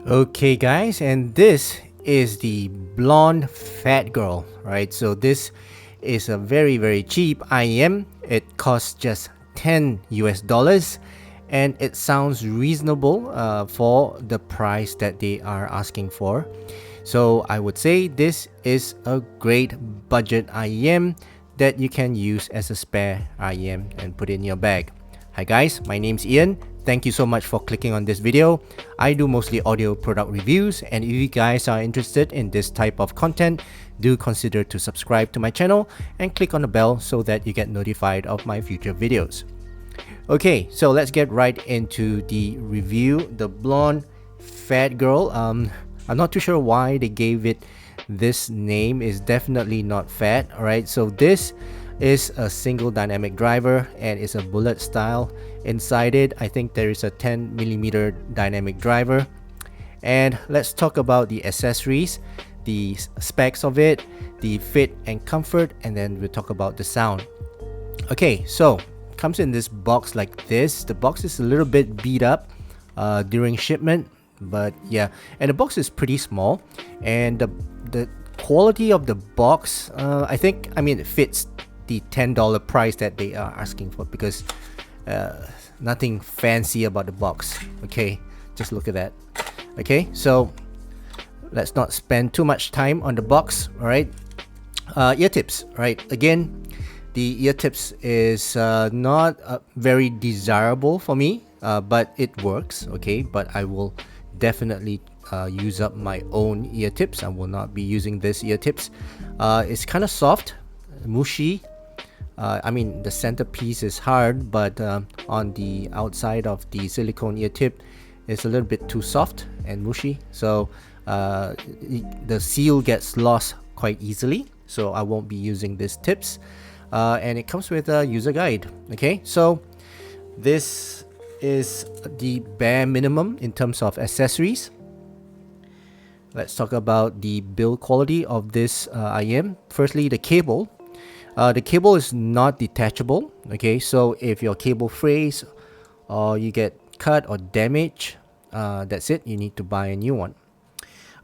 Okay, guys, and this is the blonde fat girl, right? So this is a very cheap IEM. It costs just 10 US dollars, and it sounds reasonable for the price that they are asking for. So I would say this is a great budget IEM that you can use as a spare IEM and put in your bag. Hi guys, my name's Ian. Thank you so much for clicking on this video. I do mostly audio product reviews, and if you guys are interested in this type of content, do consider to subscribe to my channel and click on the bell so that you get notified of my future videos. Okay, so let's get right into the review. The blonde fat girl. I'm not too sure why they gave it this name. Is definitely not fat. All right, so this is a single dynamic driver and it's a bullet style. Inside it, I think there is a 10mm dynamic driver. And let's talk about the accessories, the specs of it, the fit and comfort, and then we'll talk about the sound. Okay, so comes in this box like this. The box is a little bit beat up during shipment, but yeah, and the box is pretty small, and the quality of the box, I mean it fits the $10 price that they are asking for, because nothing fancy about the box. Okay, just look at that. Okay, so let's not spend too much time on the box. All right, ear tips. Right, again, the ear tips is not very desirable for me, but it works. Okay, but I will definitely use up my own ear tips. I will not be using this ear tips. It's kind of soft, mushy. I mean, the center piece is hard, but on the outside of the silicone ear tip, it's a little bit too soft and mushy. So the seal gets lost quite easily. So I won't be using these tips. And it comes with a user guide. Okay, so this is the bare minimum in terms of accessories. Let's talk about the build quality of this IEM. Firstly, the cable. The cable is not detachable. Okay, so if your cable frays or you get cut or damaged, that's it, you need to buy a new one.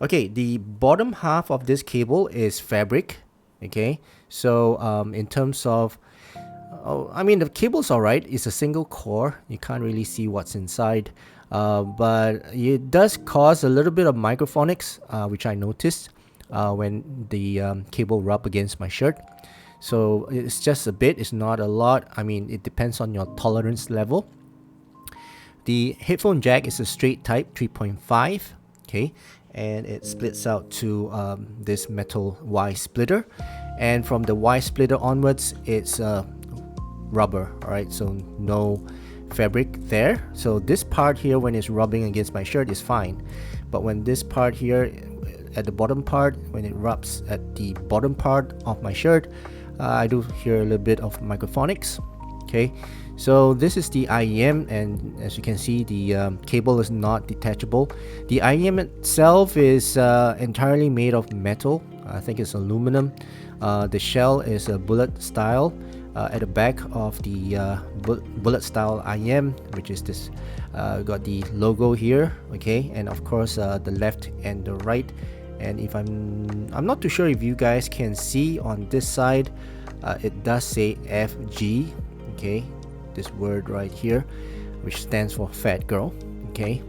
Okay, the bottom half of this cable is fabric. Okay, so in terms of I mean, the cable's alright. It's a single core. You can't really see what's inside, but it does cause a little bit of microphonics, which I noticed when the cable rubbed against my shirt. So it's just a bit, it's not a lot. I mean, it depends on your tolerance level. The headphone jack is a straight type 3.5. Okay, and it splits out to this metal Y splitter, and from the Y splitter onwards it's rubber. All right, so no fabric there. So this part here, when it's rubbing against my shirt, is fine, but when this part here at the bottom part, when it rubs at the bottom part of my shirt, I do hear a little bit of microphonics. Okay, so this is the IEM, and as you can see, the cable is not detachable. The IEM itself is entirely made of metal. I think it's aluminum. The shell is a bullet style. At the back of the bullet style IEM, which is this, got the logo here. Okay, and of course the left and the right. And if I'm not too sure if you guys can see on this side, it does say FG. Okay, this word right here, which stands for fat girl. Okay,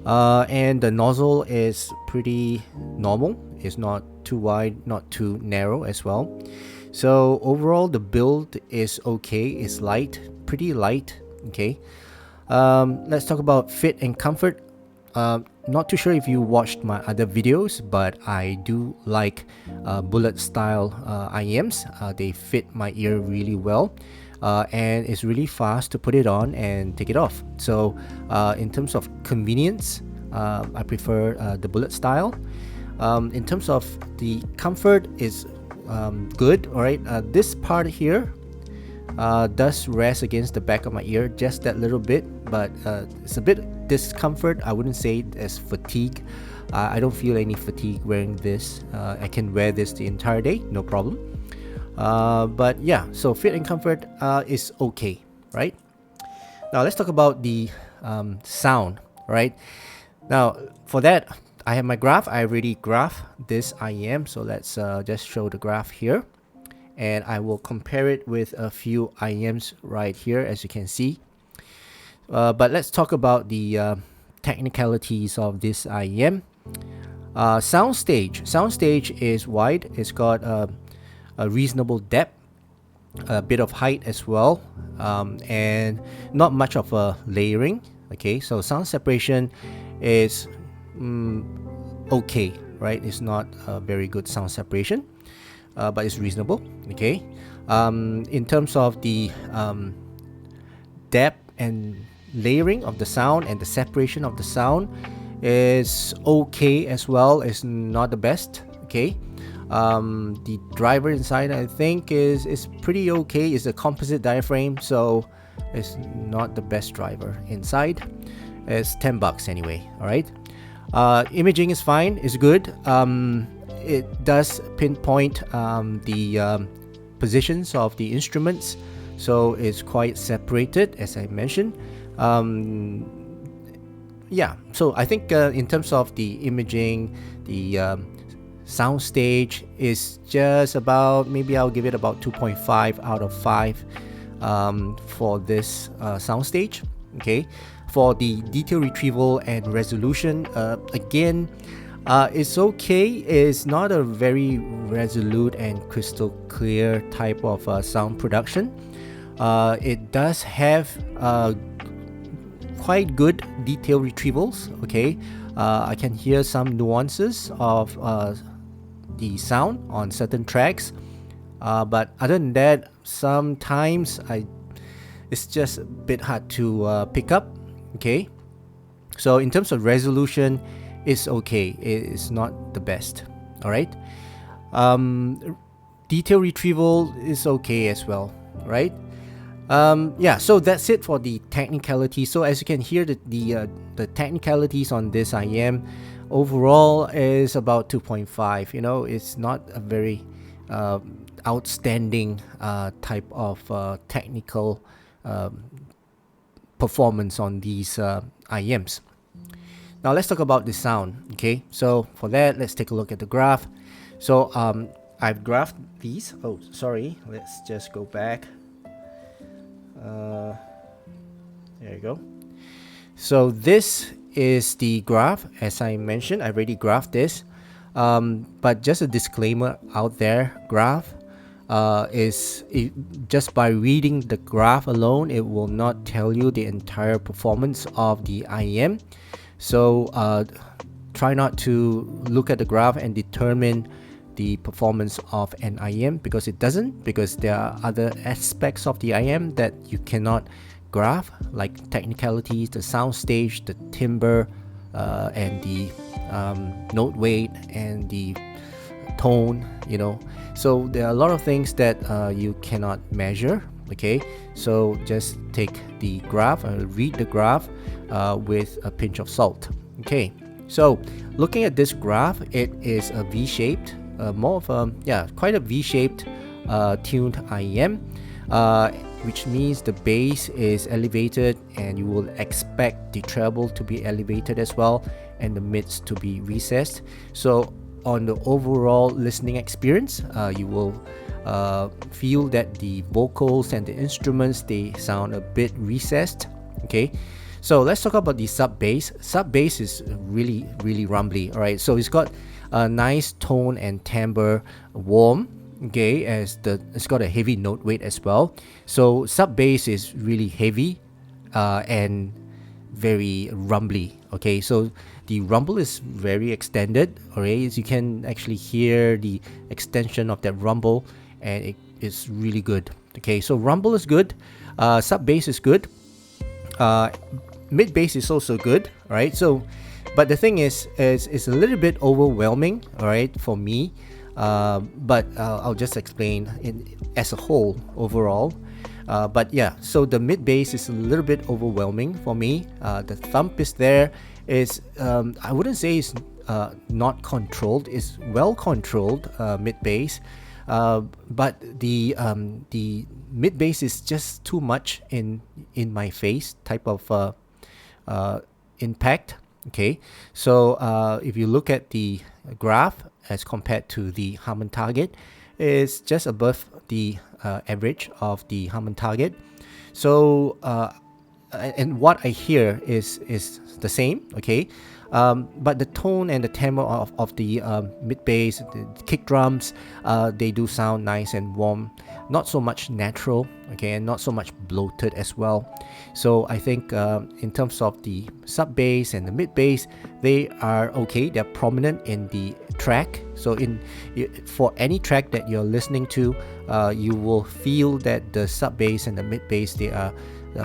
and the nozzle is pretty normal. It's not too wide, not too narrow as well. So overall, the build is okay. It's light, pretty light. Okay, let's talk about fit and comfort. Not too sure if you watched my other videos, but I do like bullet style IEMs. They fit my ear really well, and it's really fast to put it on and take it off. So in terms of convenience, I prefer the bullet style. In terms of the comfort, is good. All right, this part here does rest against the back of my ear just that little bit, but it's a bit discomfort. I wouldn't say as fatigue. I don't feel any fatigue wearing this. I can wear this the entire day, no problem. But yeah, so fit and comfort is okay, right? Now let's talk about the sound, right? Now, for that, I have my graph. I already graphed this IEM, so let's just show the graph here. And I will compare it with a few IEMs right here, as you can see. But let's talk about the technicalities of this IEM. Soundstage. Soundstage is wide. It's got a reasonable depth, a bit of height as well, and not much of a layering. Okay, so sound separation is okay, right? It's not a very good sound separation, but it's reasonable. Okay, in terms of the depth and layering of the sound and the separation of the sound is okay as well. It's not the best. Okay, the driver inside I think is pretty okay. It's a composite diaphragm, so it's not the best driver inside. It's $10 anyway. All right. Imaging is fine. It's good. It does pinpoint the positions of the instruments, so it's quite separated, as I mentioned. Yeah, so I think in terms of the imaging, the sound stage is just about, maybe I'll give it about 2.5 out of 5 for this sound stage. Okay, for the detail retrieval and resolution, again, it's okay. It's not a very resolute and crystal clear type of sound production. It does have quite good detail retrievals. Okay, I can hear some nuances of the sound on certain tracks, but other than that, sometimes it's just a bit hard to pick up. Okay, so in terms of resolution, it's okay. It's not the best. All right. Detail retrieval is okay as well, right? Yeah, so that's it for the technicality. So as you can hear, the technicalities on this IEM overall is about 2.5. You know, it's not a very outstanding type of technical performance on these IEMs. Now let's talk about the sound. Okay, so for that, let's take a look at the graph. So I've graphed these. Oh, sorry. Let's just go back. There you go. So this is the graph. As I mentioned, I already graphed this. But just a disclaimer out there, graph just by reading the graph alone, it will not tell you the entire performance of the IEM. So try not to look at the graph and determine the performance of an IEM, because it doesn't, because there are other aspects of the IEM that you cannot graph, like technicalities, the sound stage, the timbre, and the note weight and the tone, you know. So there are a lot of things that you cannot measure. Okay, so just take the graph and read the graph with a pinch of salt. Okay, so looking at this graph, it is a V-shaped, more of a, quite a V-shaped tuned IEM, which means the bass is elevated, and you will expect the treble to be elevated as well, and the mids to be recessed. So on the overall listening experience, you will feel that the vocals and the instruments, they sound a bit recessed. Okay, so let's talk about the sub bass. Sub bass is really rumbly. All right, so it's got a nice tone and timbre, warm. Okay, as it's got a heavy note weight as well. So sub bass is really heavy and very rumbly. Okay, so the rumble is very extended. Alright, so you can actually hear the extension of that rumble, and it is really good. Okay, so rumble is good, sub bass is good, mid bass is also good. Alright, so but the thing is it's a little bit overwhelming, alright, for me. But I'll just explain as a whole overall. But yeah, so the mid bass is a little bit overwhelming for me. The thump is there. Is I wouldn't say it's not controlled. It's well controlled, mid bass. But the mid bass is just too much in my face type of impact. Okay, so if you look at the graph as compared to the Harman target, it's just above the average of the Harman target. So and what I hear is the same. Okay, but the tone and the tempo of the mid bass, the kick drums, they do sound nice and warm, not so much natural. Okay, and not so much bloated as well. So I think in terms of the sub bass and the mid bass, they are okay. They're prominent in the track. So for any track that you're listening to, you will feel that the sub bass and the mid bass, they are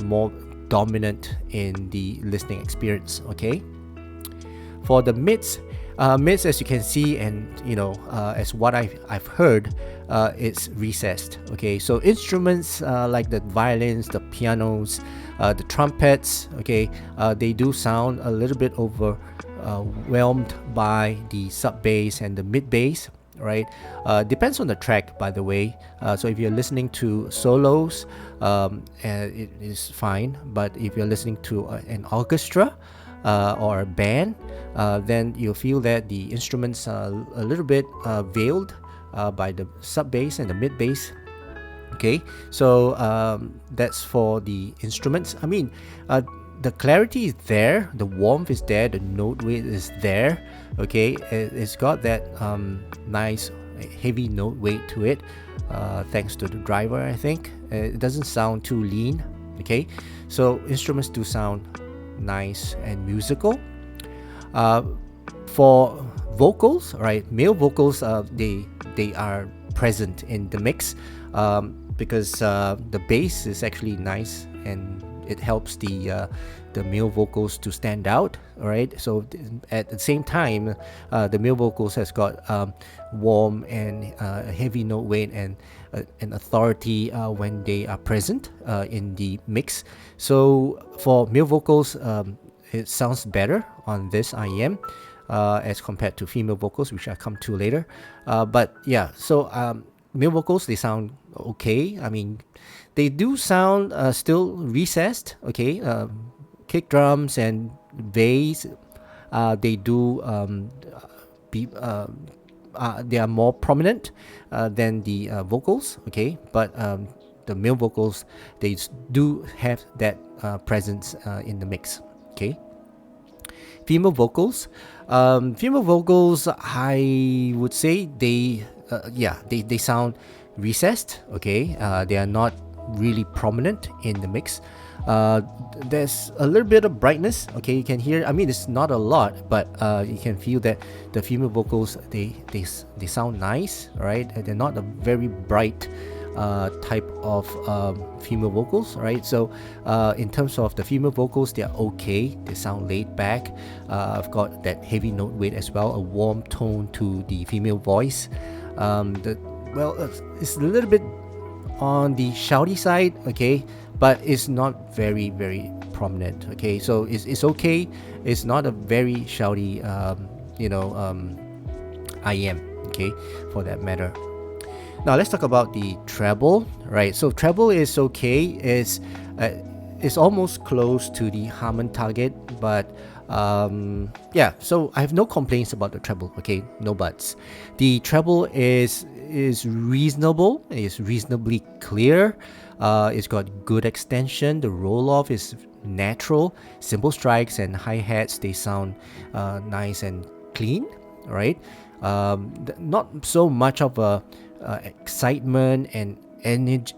more dominant in the listening experience. Okay, for the mids, as you can see, and as what I've heard, it's recessed. Okay, so instruments like the violins, the pianos, the trumpets, okay, they do sound a little bit overwhelmed by the sub bass and the mid bass, right? Depends on the track, by the way. So if you're listening to solos, it is fine. But if you're listening to an orchestra or a band, then you'll feel that the instruments are a little bit veiled by the sub bass and the mid bass. Okay, so that's for the instruments. I mean, the clarity is there, the warmth is there, the note weight is there. Okay, it's got that nice heavy note weight to it, thanks to the driver. I think it doesn't sound too lean. Okay, so instruments do sound nice and musical. For vocals, right? Male vocals, they are present in the mix, because the bass is actually nice and it helps the male vocals to stand out. All right. So at the same time, the male vocals has got warm and heavy note weight and authority when they are present in the mix. So for male vocals, it sounds better on this IEM as compared to female vocals, which I'll come to later. But yeah, so male vocals, they sound okay. I mean, they do sound still recessed. Okay, kick drums and bass, they do they are more prominent than the vocals. Okay, but the male vocals, they do have that presence in the mix. Okay, female vocals, I would say they sound recessed. Okay, they are not really prominent in the mix. There's a little bit of brightness. Okay, you can hear, I mean, it's not a lot, but you can feel that the female vocals, they sound nice, right? They're not a very bright type of female vocals, right? So in terms of the female vocals, they're okay. They sound laid back. I've got that heavy note weight as well, a warm tone to the female voice. It's a little bit on the shouty side, okay, but it's not very, very prominent. Okay, so it's okay. It's not a very shouty IEM, okay, for that matter. Now let's talk about the treble, right? So treble is okay. It's almost close to the Harman target, but yeah. So I have no complaints about the treble. Okay, no buts. The treble is reasonable. It's reasonably clear. It's got good extension. The roll off is natural. Cymbal strikes and hi hats, they sound nice and clean, right? Not so much of a excitement and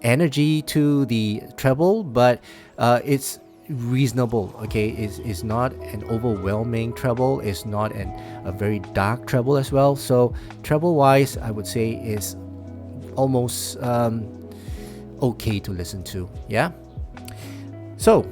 energy to the treble, but it's reasonable. Okay, it's not an overwhelming treble. It's not a very dark treble as well. So treble wise, I would say is almost okay to listen to. Yeah. So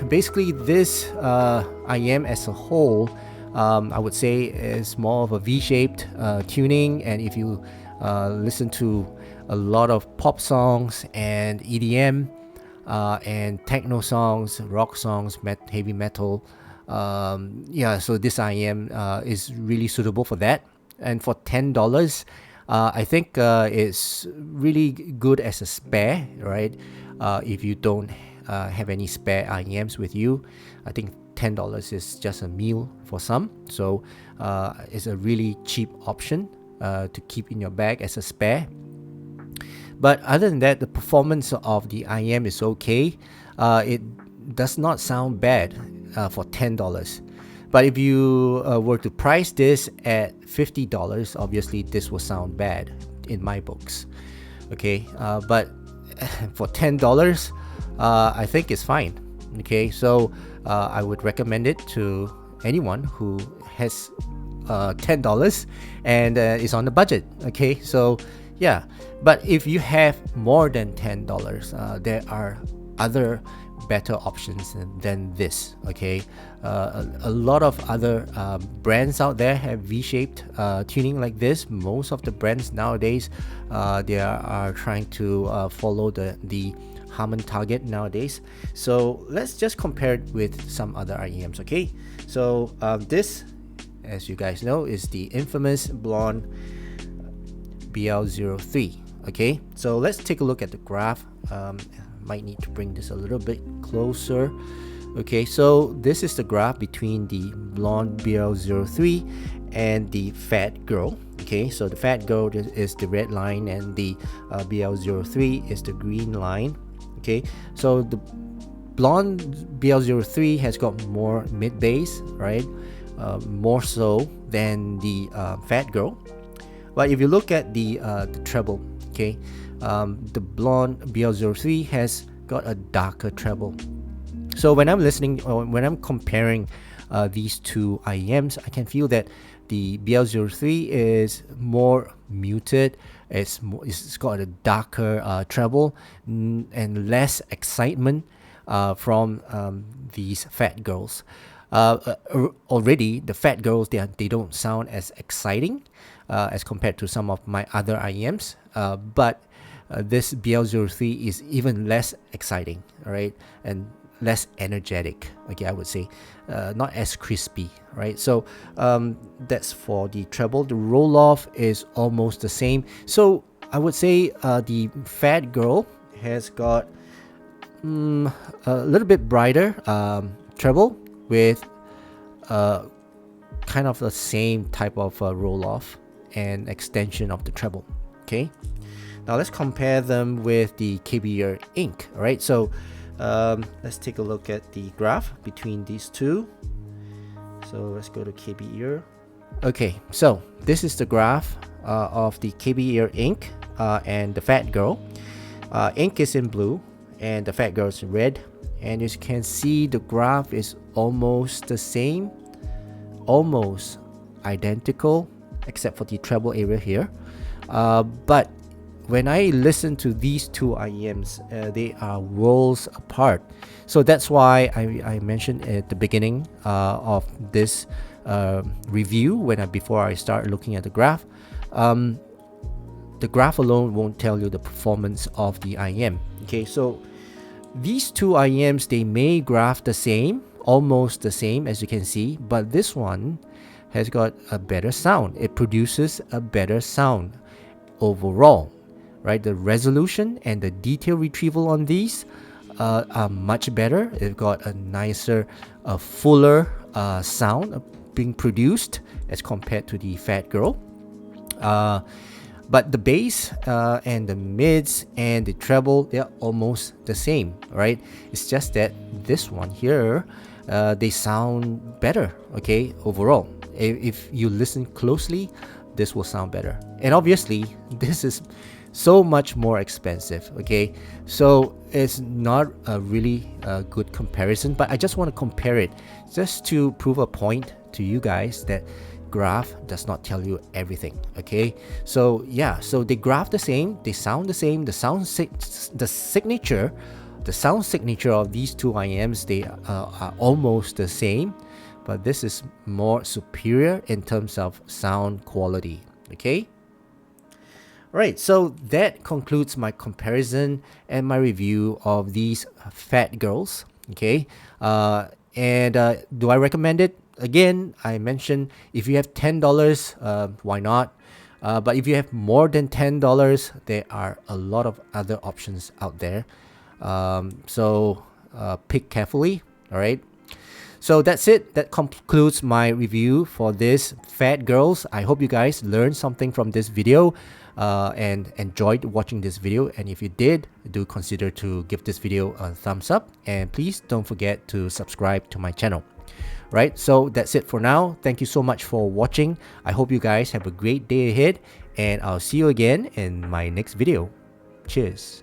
basically this IEM as a whole, I would say is more of a V-shaped tuning. And if you listen to a lot of pop songs and EDM and techno songs, rock songs, heavy metal, so this IEM is really suitable for that. And for $10, I think it's really good as a spare, right? If you don't have any spare IEMs with you, I think $10 is just a meal for some. So it's a really cheap option to keep in your bag as a spare. But other than that, the performance of the IEM is okay. It does not sound bad for $10. But if you were to price this at $50, obviously this will sound bad in my books. Okay, but for $10, I think it's fine. Okay, so I would recommend it to anyone who has $10 and is on the budget. Okay, so yeah, but if you have more than $10, there are other better options than this. Okay, a lot of other brands out there have V-shaped tuning like this. Most of the brands nowadays, they are trying to follow the Harman Target nowadays. So let's just compare it with some other IEMs. Okay, so this, as you guys know, is the infamous Blonde BL03. Okay, so let's take a look at the graph. Might need to bring this a little bit closer. Okay, so this is the graph between the Blonde BL03 and the Fat Girl. Okay, so the Fat Girl is the red line and the BL03 is the green line. Okay, so the Blonde BL03 has got more mid bass, right? More so than the Fat Girl. But if you look at the treble, okay, the Blonde BL03 has got a darker treble. So when I'm listening or when I'm comparing these two IEMs, I can feel that the BL03 is more muted. It's got a darker treble and less excitement from these Fat Girls. Already the Fat Girls, they don't sound as exciting as compared to some of my other IEMs, but this BL03 is even less exciting, all right, and less energetic. Okay, I would say not as crispy, right? So that's for the treble. The roll off is almost the same. So I would say the Fat Girl has got a little bit brighter treble with kind of the same type of roll off and extension of the treble. Okay, now let's compare them with the KB Ear Inc. All right, so let's take a look at the graph between these two. So let's go to KB Ear. Okay, so this is the graph of the KB Ear Inc. And the Fat Girl. Inc is in blue and the Fat Girl is in red. And as you can see, the graph is almost the same, almost identical, except for the treble area here. But when I listen to these two IEMs, they are worlds apart. So that's why I mentioned at the beginning of this review, before I start looking at the graph, the graph alone won't tell you the performance of the IEM. Okay, so these two IEMs, they may graph the same, almost the same as you can see, but this one has got a better sound. It produces a better sound overall, right? The resolution and the detail retrieval on these are much better. They've got a nicer, fuller sound being produced as compared to the Fat Girl. But the bass and the mids and the treble, they're almost the same, right? It's just that this one here, they sound better, okay, overall. If you listen closely, this will sound better. And obviously, this is so much more expensive, okay? So it's not a really good comparison, but I just want to compare it just to prove a point to you guys that graph does not tell you everything. Okay, so yeah, so they graph the same, they sound the same, the sound signature of these two IEMs, they are almost the same, but this is more superior in terms of sound quality. Okay, right, so that concludes my comparison and my review of these Fat Girls. Okay, and do I recommend it? Again, I mentioned if you have $10, why not? But if you have more than $10, there are a lot of other options out there. So pick carefully. All right. So that's it. That concludes my review for this Fat Girls. I hope you guys learned something from this video and enjoyed watching this video. And if you did, do consider to give this video a thumbs up. And please don't forget to subscribe to my channel. Right, so that's it for now. Thank you so much for watching. I hope you guys have a great day ahead. And I'll see you again in my next video. Cheers.